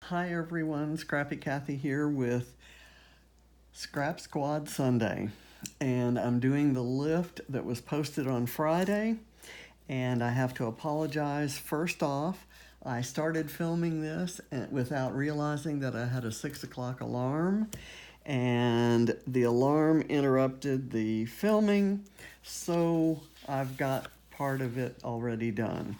Hi everyone, Scrappy Kathy here with Scrap Squad Sunday. And I'm doing the lift that was posted on Friday. And I have to apologize. First off, I started filming this without realizing that I had a 6 o'clock alarm. And the alarm interrupted the filming. So I've got part of it already done.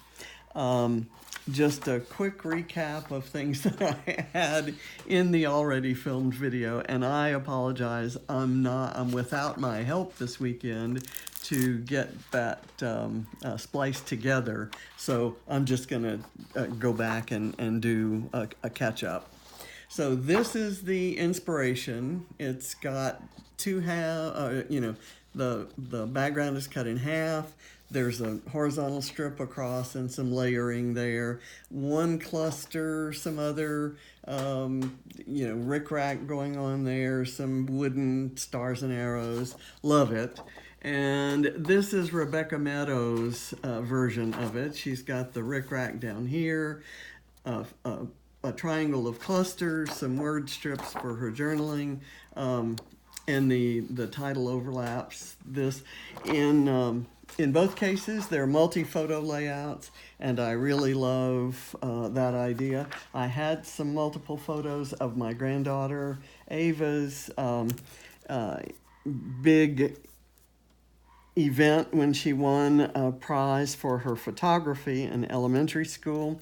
Just a quick recap of things that I had in the already filmed video, and I apologize. I'm without my help this weekend to get that spliced together. So I'm just gonna go back and do a catch up. So this is the inspiration. It's got two the background is cut in half. There's a horizontal strip across and some layering there. One cluster, some other, rickrack going on there, some wooden stars and arrows. Love it. And this is Rebecca Meadows' version of it. She's got the rickrack down here, a triangle of clusters, some word strips for her journaling, and the title overlaps. This in both cases, they're multi-photo layouts, and I really love that idea. I had some multiple photos of my granddaughter Ava's big event when she won a prize for her photography in elementary school.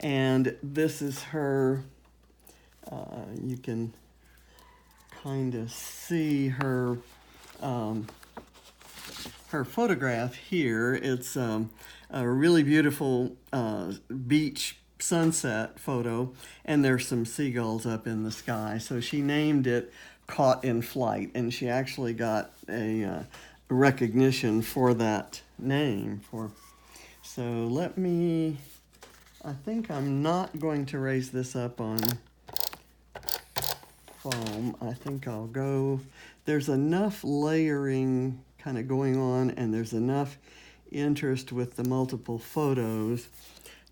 And this is her, you can kind of see her her photograph here. It's a really beautiful beach sunset photo, and there's some seagulls up in the sky. So she named it Caught in Flight, and she actually got a recognition for that name. So I think I'm not going to raise this up on foam. I think I'll go, there's enough layering kind of going on, and there's enough interest with the multiple photos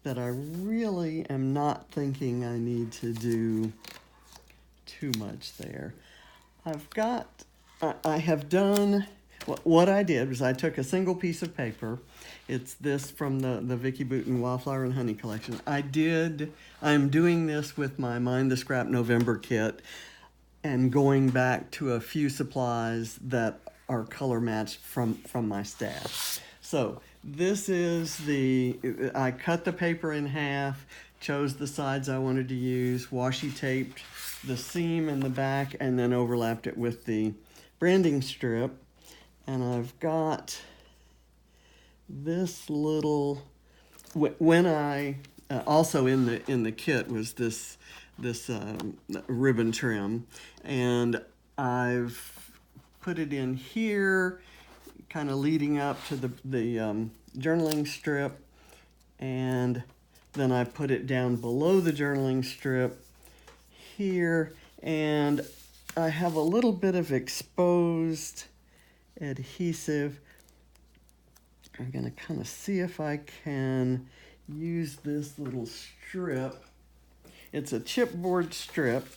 that I really am not thinking I need to do too much there. I have done, what I did was I took a single piece of paper. It's this from the Vicki Boutin Wildflower and Honey collection. I'm doing this with my Mind the Scrap November kit and going back to a few supplies that are color matched from my stash. So this is I cut the paper in half, chose the sides I wanted to use, washi taped the seam in the back, and then overlapped it with the branding strip. And I've got this little, when I, also in the kit was this ribbon trim, and I've put it in here, kind of leading up to the journaling strip, and then I put it down below the journaling strip here, and I have a little bit of exposed adhesive. I'm going to kind of see if I can use this little strip. It's a chipboard strip,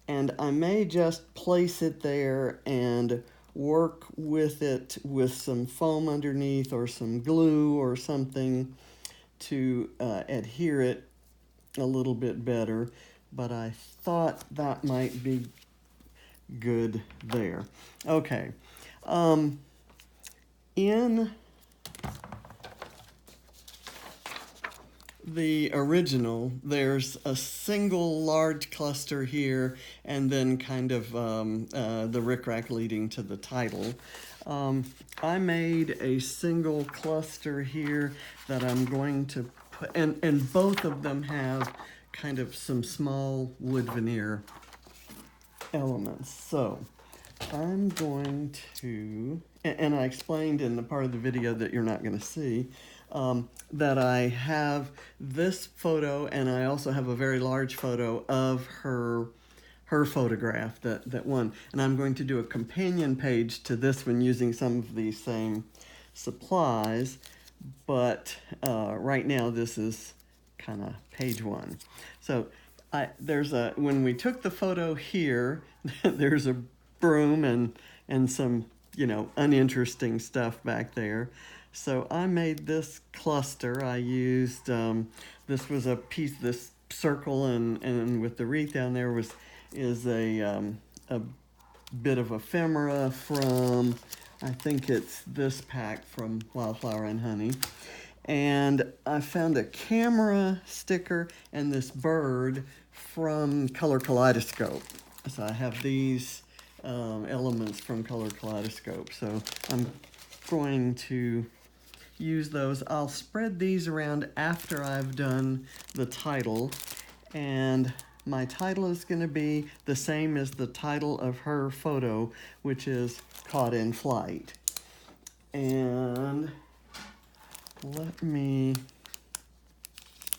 and I may just place it there and work with it with some foam underneath or some glue or something to adhere it a little bit better, but I thought that might be good there. Okay. In the original, there's a single large cluster here, and then kind of the rickrack leading to the title. I made a single cluster here that I'm going to put, and both of them have kind of some small wood veneer elements. So I'm going to, and I explained in the part of the video that you're not going to see, that I have this photo, and I also have a very large photo of her photograph that won. And I'm going to do a companion page to this one using some of these same supplies, but right now this is kind of page one. So when we took the photo here, there's a broom and some, uninteresting stuff back there. So I made this cluster. I used, this was a piece, this circle, and with the wreath down there is a bit of ephemera from, I think it's this pack from Wildflower and Honey. And I found a camera sticker and this bird from Color Kaleidoscope. So I have these elements from Color Kaleidoscope. So I'm going to use those. I'll spread these around after I've done the title. And my title is going to be the same as the title of her photo, which is Caught in Flight. And let me,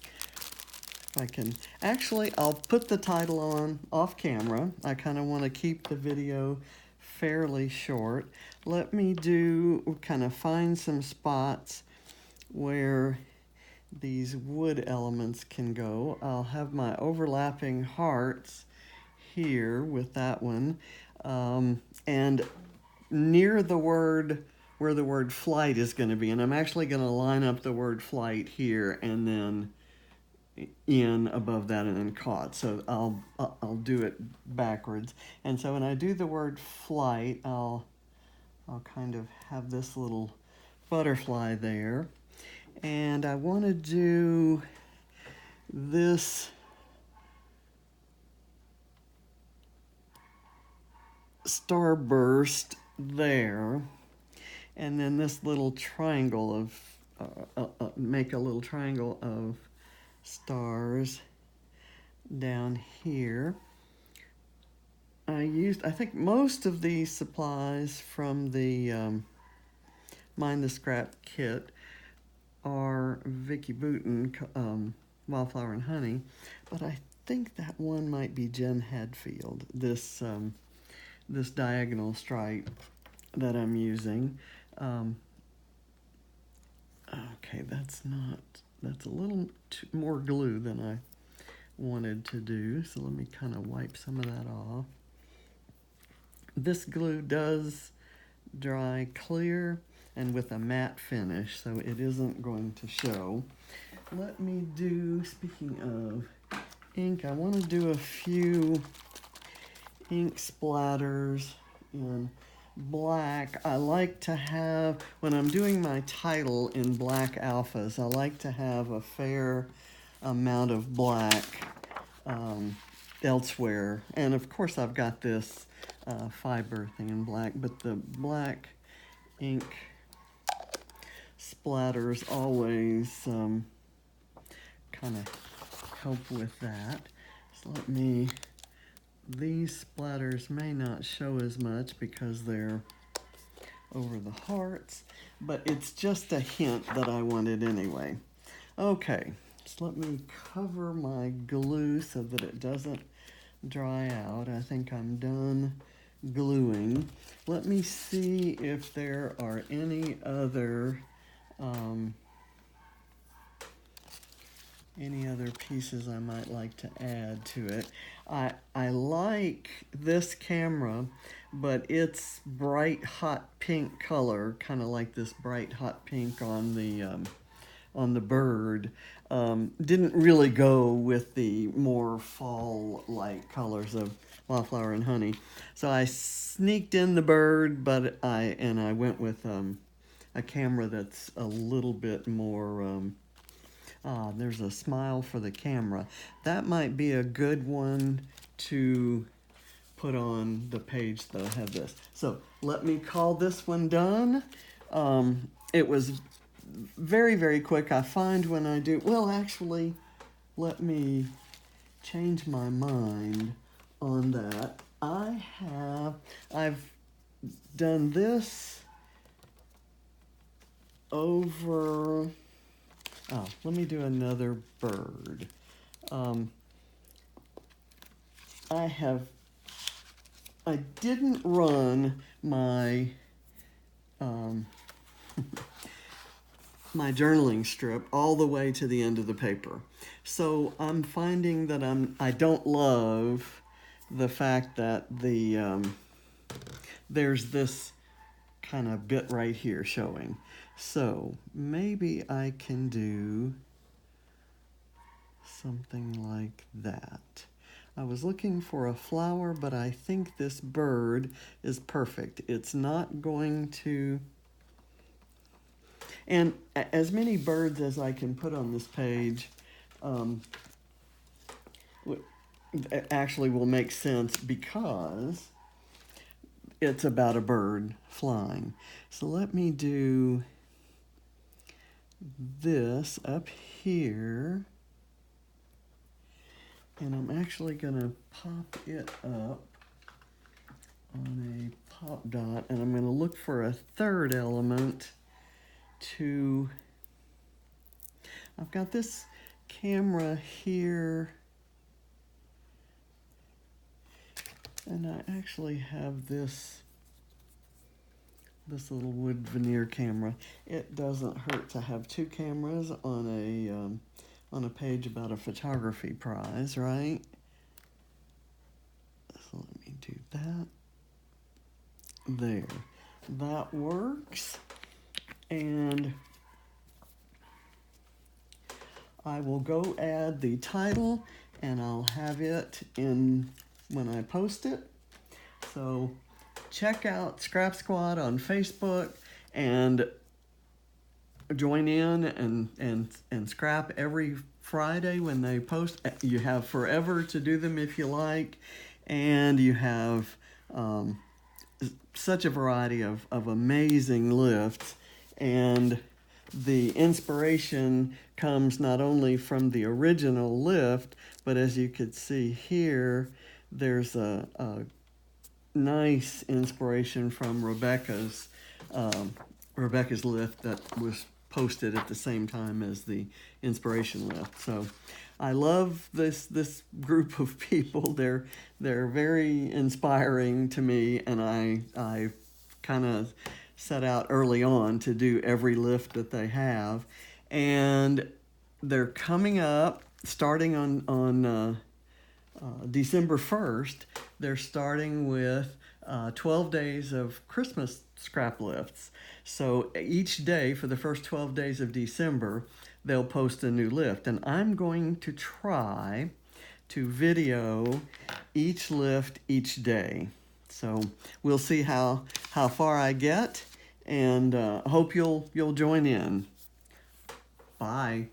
if I can, actually, I'll put the title on off camera. I kind of want to keep the video fairly short. Let me kind of find some spots where these wood elements can go. I'll have my overlapping hearts here with that one. And near the word, where the word flight is going to be, and I'm actually going to line up the word flight here and then in above that and then caught. So I'll do it backwards. And so when I do the word flight, I'll kind of have this little butterfly there. And I want to do this starburst there, and then this little triangle of, make a little triangle of stars down here. I think most of these supplies from the Mind the Scrap kit are Vicki Boutin, Wildflower and Honey, but I think that one might be Jen Hadfield, this diagonal stripe that I'm using. Okay, that's a little more glue than I wanted to do, so let me kind of wipe some of that off. This glue does dry clear and with a matte finish, so it isn't going to show. Let me do, speaking of ink, I want to do a few ink splatters in black. I like to have, when I'm doing my title in black alphas, I like to have a fair amount of black elsewhere. And of course I've got this fiber thing in black, but the black ink splatters always kind of help with that. So these splatters may not show as much because they're over the hearts, but it's just a hint that I wanted anyway. Okay, so let me cover my glue so that it doesn't dry out. I think I'm done gluing. Let me see if there are any other pieces I might like to add to it. I like this camera, but it's bright hot pink color, kind of like this bright hot pink on the bird, didn't really go with the more fall-like colors of Wildflower and Honey. So I sneaked in the bird, but I went with a camera that's a little bit more, there's a smile for the camera. That might be a good one to put on the page that I have this. So let me call this one done. It was very, very quick. I find when I do, well, actually, let me change my mind on that. I've done this over, let me do another bird. I didn't run my my journaling strip all the way to the end of the paper. So I'm finding that I don't love the fact that there's this kind of bit right here showing. So maybe I can do something like that. I was looking for a flower, but I think this bird is perfect. It's not going to... And as many birds as I can put on this page actually will make sense because it's about a bird flying. So let me do this up here. And I'm actually going to pop it up on a pop dot. And I'm going to look for a third element to... I've got this camera here. And I actually have this little wood veneer camera. It doesn't hurt to have two cameras on a page about a photography prize, right? So let me do that. There. That works. And I will go add the title and I'll have it in when I post it. So check out Scrap Squad on Facebook and join in and scrap every Friday when they post. You have forever to do them if you like, and you have such a variety of amazing lifts, and the inspiration comes not only from the original lift, but as you could see here, there's a nice inspiration from Rebecca's lift that was posted at the same time as the inspiration lift. So I love this group of people. They're very inspiring to me, and I kind of set out early on to do every lift that they have, and they're coming up starting on December 1st. They're starting with 12 days of Christmas Scraplifts. So each day for the first 12 days of December, they'll post a new lift. And I'm going to try to video each lift each day. So we'll see how far I get, and hope you'll join in. Bye.